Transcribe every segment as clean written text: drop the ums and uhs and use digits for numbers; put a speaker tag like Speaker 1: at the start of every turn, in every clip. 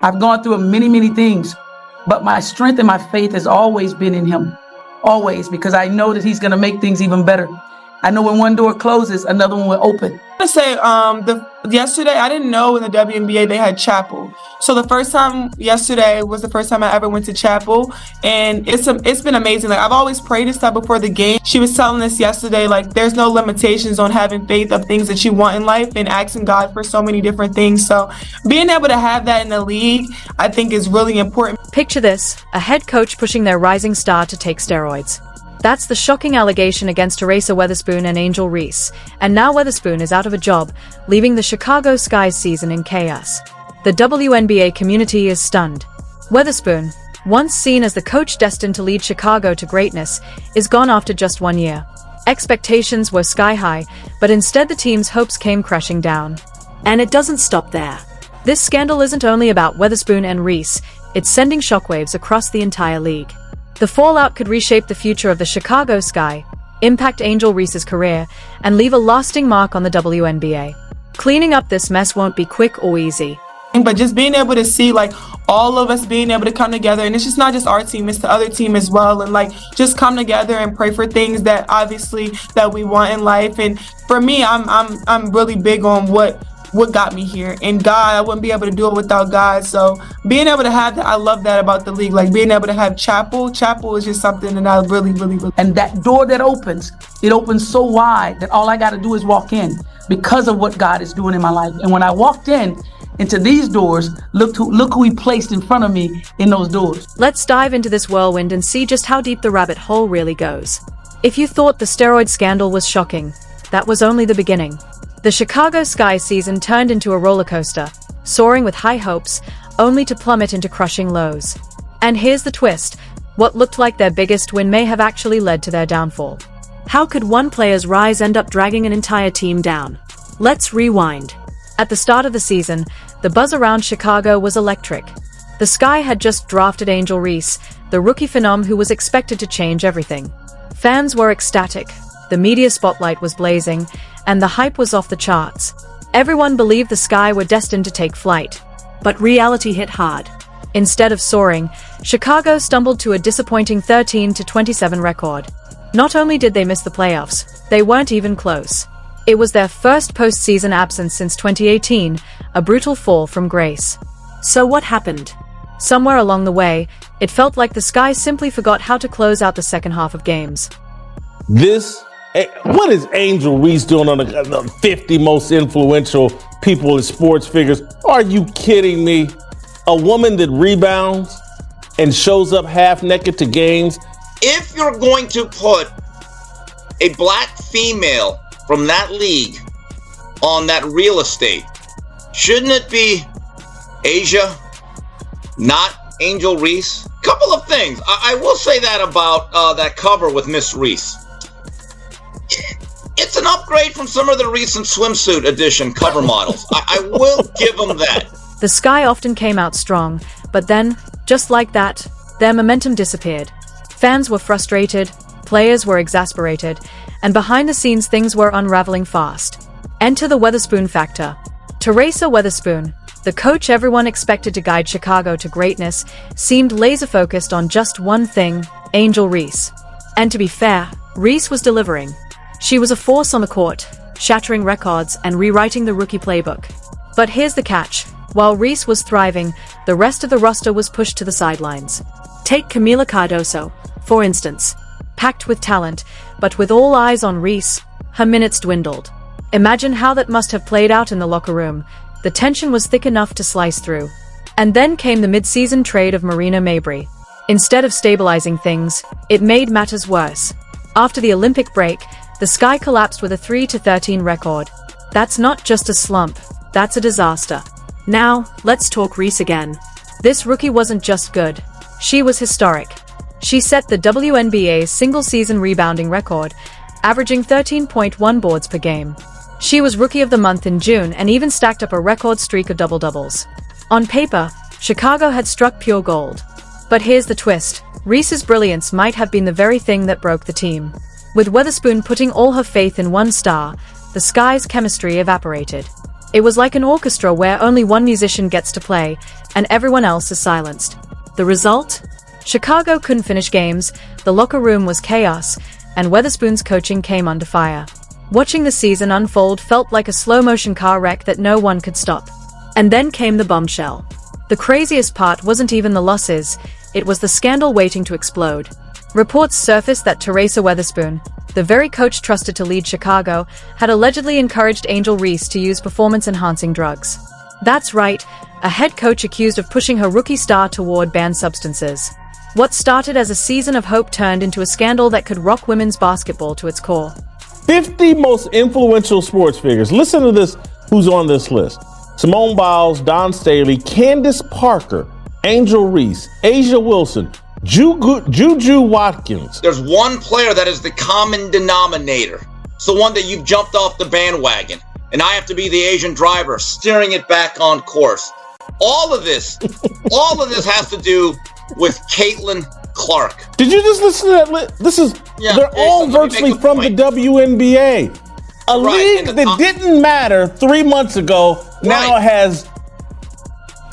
Speaker 1: I've gone through many, many things, but my strength and my faith has always been in him. Always, because I know that he's going to make things even better. I know when one door closes, another one will open.
Speaker 2: I say, yesterday, I didn't know in the WNBA they had chapel. So the first time yesterday was the first time I ever went to chapel, and it's been amazing. Like, I've always prayed and stuff before the game. She was telling us yesterday, like, there's no limitations on having faith of things that you want in life and asking God for so many different things. So being able to have that in the league, I think is really important.
Speaker 3: Picture this, a head coach pushing their rising star to take steroids. That's the shocking allegation against Teresa Weatherspoon and Angel Reese, and now Weatherspoon is out of a job, leaving the Chicago Sky's season in chaos. The WNBA community is stunned. Weatherspoon, once seen as the coach destined to lead Chicago to greatness, is gone after just 1 year. Expectations were sky high, but instead the team's hopes came crashing down. And it doesn't stop there. This scandal isn't only about Weatherspoon and Reese, it's sending shockwaves across the entire league. The fallout could reshape the future of the Chicago Sky, impact Angel Reese's career, and leave a lasting mark on the WNBA. Cleaning up this mess won't be quick or easy.
Speaker 2: But just being able to see, like, all of us being able to come together, and it's just not just our team, it's the other team as well, and like just come together and pray for things that obviously that we want in life. And for me, I'm really big on what got me here, and God, I wouldn't be able to do it without God. So being able to have that, I love that about the league. Like, being able to have chapel is just something that I really.
Speaker 1: And that door that opens, it opens so wide that all I got to do is walk in because of what God is doing in my life. And when I walked into these doors, look who he placed in front of me in those doors.
Speaker 3: Let's dive into this whirlwind and see just how deep the rabbit hole really goes. If you thought the steroid scandal was shocking, that was only the beginning. The Chicago Sky season turned into a roller coaster, soaring with high hopes, only to plummet into crushing lows. And here's the twist: what looked like their biggest win may have actually led to their downfall. How could one player's rise end up dragging an entire team down? Let's rewind. At the start of the season, the buzz around Chicago was electric. The Sky had just drafted Angel Reese, the rookie phenom who was expected to change everything. Fans were ecstatic, the media spotlight was blazing, and the hype was off the charts. Everyone believed the Sky were destined to take flight. But reality hit hard. Instead of soaring, Chicago stumbled to a disappointing 13-27 record. Not only did they miss the playoffs, they weren't even close. It was their first postseason absence since 2018, a brutal fall from grace. So what happened? Somewhere along the way, it felt like the Sky simply forgot how to close out the second half of games.
Speaker 4: What is Angel Reese doing on the 50 most influential people as sports figures? Are you kidding me? A woman that rebounds and shows up half naked to games?
Speaker 5: If you're going to put a black female from that league on that real estate, shouldn't it be Asia, not Angel Reese? Couple of things. I will say that about that cover with Miss Reese. It's an upgrade from some of the recent swimsuit edition cover models. I will give them that.
Speaker 3: The Sky often came out strong, but then, just like that, their momentum disappeared. Fans were frustrated, players were exasperated, and behind the scenes things were unraveling fast. Enter the Weatherspoon factor. Teresa Weatherspoon, the coach everyone expected to guide Chicago to greatness, seemed laser-focused on just one thing: Angel Reese. And to be fair, Reese was delivering. She was a force on the court, shattering records and rewriting the rookie playbook. But here's the catch: while Reese was thriving, the rest of the roster was pushed to the sidelines. Take Camila Cardoso, for instance. Packed with talent, but with all eyes on Reese, her minutes dwindled. Imagine how that must have played out in the locker room. The tension was thick enough to slice through. And then came the mid-season trade of Marina Mabrey. Instead of stabilizing things, it made matters worse. After the Olympic break, the Sky collapsed with a 3-13 record. That's not just a slump, that's a disaster. Now, let's talk Reese again. This rookie wasn't just good, she was historic. She set the WNBA's single-season rebounding record, averaging 13.1 boards per game. She was Rookie of the Month in June and even stacked up a record streak of double-doubles. On paper, Chicago had struck pure gold. But here's the twist: Reese's brilliance might have been the very thing that broke the team. With Weatherspoon putting all her faith in one star, the Sky's chemistry evaporated. It was like an orchestra where only one musician gets to play, and everyone else is silenced. The result? Chicago couldn't finish games, the locker room was chaos, and Weatherspoon's coaching came under fire. Watching the season unfold felt like a slow-motion car wreck that no one could stop. And then came the bombshell. The craziest part wasn't even the losses, it was the scandal waiting to explode. Reports surfaced that Teresa Weatherspoon, the very coach trusted to lead Chicago, had allegedly encouraged Angel Reese to use performance-enhancing drugs. That's right, a head coach accused of pushing her rookie star toward banned substances. What started as a season of hope turned into a scandal that could rock women's basketball to its core.
Speaker 4: 50 most influential sports figures. Listen to this, who's on this list. Simone Biles, Don Staley, Candace Parker, Angel Reese, Asia Wilson, Juju Watkins.
Speaker 5: There's one player that is the common denominator. It's the one that you've jumped off the bandwagon. And I have to be the Asian driver steering it back on course. All of this has to do with Caitlin Clark.
Speaker 4: Did you just listen to that? They're all virtually from the WNBA. A league that didn't matter 3 months ago now has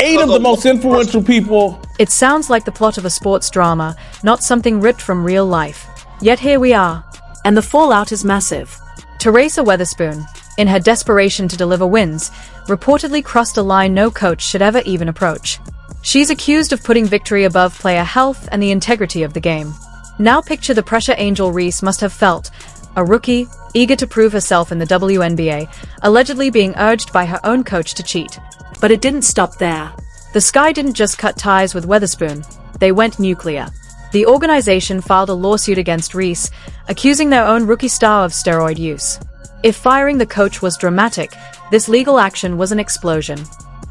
Speaker 4: 8 of the most influential people.
Speaker 3: It sounds like the plot of a sports drama, not something ripped from real life. Yet here we are. And the fallout is massive. Teresa Weatherspoon, in her desperation to deliver wins, reportedly crossed a line no coach should ever even approach. She's accused of putting victory above player health and the integrity of the game. Now picture the pressure Angel Reese must have felt, a rookie, eager to prove herself in the WNBA, allegedly being urged by her own coach to cheat. But it didn't stop there. The Sky didn't just cut ties with Weatherspoon, they went nuclear. The organization filed a lawsuit against Reese, accusing their own rookie star of steroid use. If firing the coach was dramatic, this legal action was an explosion.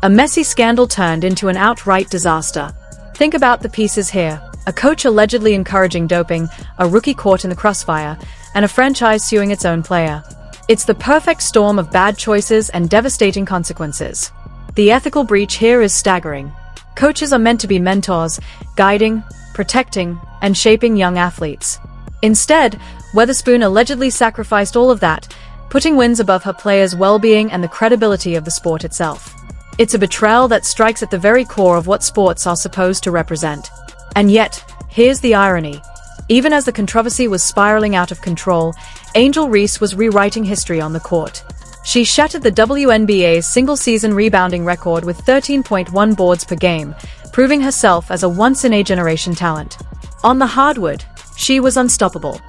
Speaker 3: A messy scandal turned into an outright disaster. Think about the pieces here. A coach allegedly encouraging doping, a rookie caught in the crossfire, and a franchise suing its own player. It's the perfect storm of bad choices and devastating consequences. The ethical breach here is staggering. Coaches are meant to be mentors, guiding, protecting, and shaping young athletes. Instead, Weatherspoon allegedly sacrificed all of that, putting wins above her players' well-being and the credibility of the sport itself. It's a betrayal that strikes at the very core of what sports are supposed to represent. And yet, here's the irony. Even as the controversy was spiraling out of control, Angel Reese was rewriting history on the court. She shattered the WNBA's single-season rebounding record with 13.1 boards per game, proving herself as a once-in-a-generation talent. On the hardwood, she was unstoppable.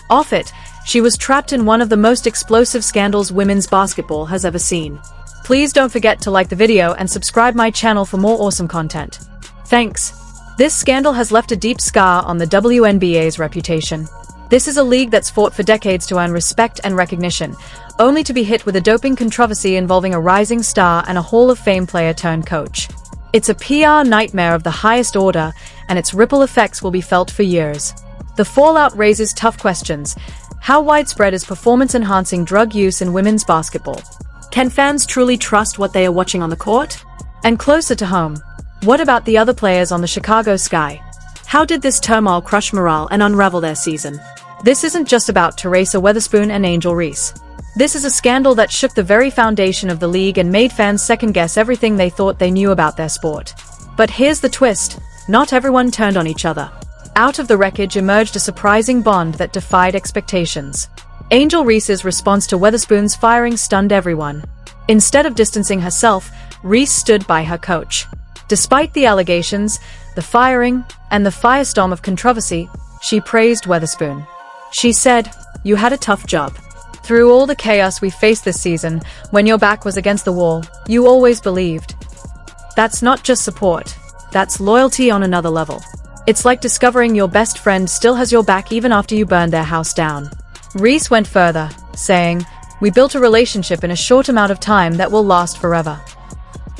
Speaker 3: Off it, she was trapped in one of the most explosive scandals women's basketball has ever seen. Please don't forget to like the video and subscribe my channel for more awesome content. Thanks. This scandal has left a deep scar on the WNBA's reputation. This is a league that's fought for decades to earn respect and recognition, only to be hit with a doping controversy involving a rising star and a Hall of Fame player turned coach. It's a PR nightmare of the highest order, and its ripple effects will be felt for years. The fallout raises tough questions. How widespread is performance-enhancing drug use in women's basketball? Can fans truly trust what they are watching on the court? And closer to home, what about the other players on the Chicago Sky? How did this turmoil crush morale and unravel their season? This isn't just about Teresa Weatherspoon and Angel Reese. This is a scandal that shook the very foundation of the league and made fans second-guess everything they thought they knew about their sport. But here's the twist. Not everyone turned on each other. Out of the wreckage emerged a surprising bond that defied expectations. Angel Reese's response to Weatherspoon's firing stunned everyone. Instead of distancing herself, Reese stood by her coach. Despite the allegations, the firing, and the firestorm of controversy, she praised Weatherspoon. She said, "You had a tough job. Through all the chaos we faced this season, when your back was against the wall, you always believed." That's not just support, that's loyalty on another level. It's like discovering your best friend still has your back even after you burned their house down. Reese went further, saying, "We built a relationship in a short amount of time that will last forever."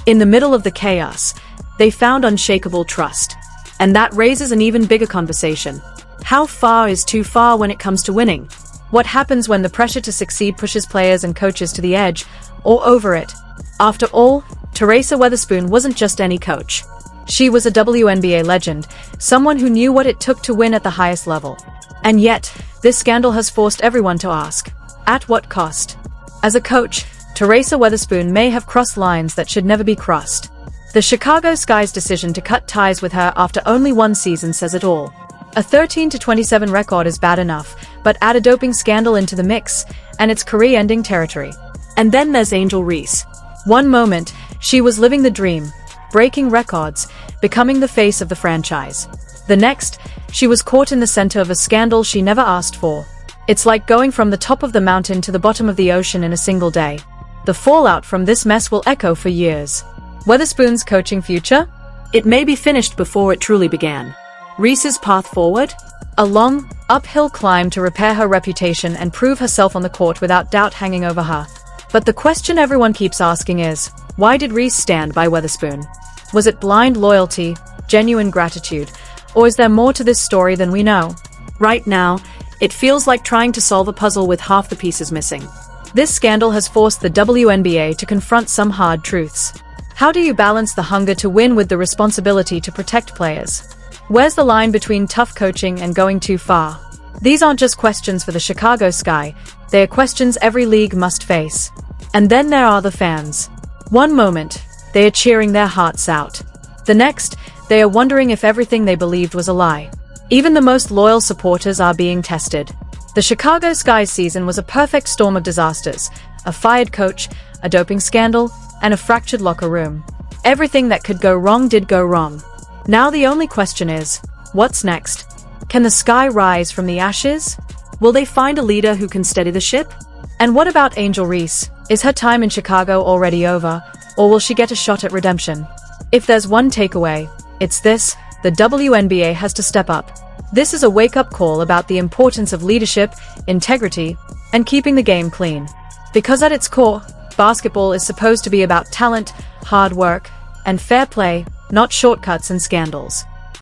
Speaker 3: In the middle of the chaos, they found unshakable trust. And that raises an even bigger conversation. How far is too far when it comes to winning? What happens when the pressure to succeed pushes players and coaches to the edge, or over it? After all, Teresa Weatherspoon wasn't just any coach. She was a WNBA legend, someone who knew what it took to win at the highest level. And yet, this scandal has forced everyone to ask, at what cost? As a coach, Teresa Weatherspoon may have crossed lines that should never be crossed. The Chicago Sky's decision to cut ties with her after only one season says it all. A 13-27 record is bad enough, but add a doping scandal into the mix, and it's career-ending territory. And then there's Angel Reese. One moment, she was living the dream, breaking records, becoming the face of the franchise. The next, she was caught in the center of a scandal she never asked for. It's like going from the top of the mountain to the bottom of the ocean in a single day. The fallout from this mess will echo for years. Weatherspoon's coaching future? It may be finished before it truly began. Reese's path forward? A long, uphill climb to repair her reputation and prove herself on the court without doubt hanging over her. But the question everyone keeps asking is, why did Reese stand by Weatherspoon? Was it blind loyalty, genuine gratitude, or is there more to this story than we know? Right now, it feels like trying to solve a puzzle with half the pieces missing. This scandal has forced the WNBA to confront some hard truths. How do you balance the hunger to win with the responsibility to protect players? Where's the line between tough coaching and going too far? These aren't just questions for the Chicago Sky, they are questions every league must face. And then there are the fans. One moment, they are cheering their hearts out. The next, they are wondering if everything they believed was a lie. Even the most loyal supporters are being tested. The Chicago Sky's season was a perfect storm of disasters: a fired coach, a doping scandal, and a fractured locker room. Everything that could go wrong did go wrong. Now the only question is, what's next? Can the Sky rise from the ashes? Will they find a leader who can steady the ship? And what about Angel Reese? Is her time in Chicago already over, or will she get a shot at redemption? If there's one takeaway, it's this: the WNBA has to step up. This is a wake-up call about the importance of leadership, integrity, and keeping the game clean. Because at its core, basketball is supposed to be about talent, hard work, and fair play, not shortcuts and scandals.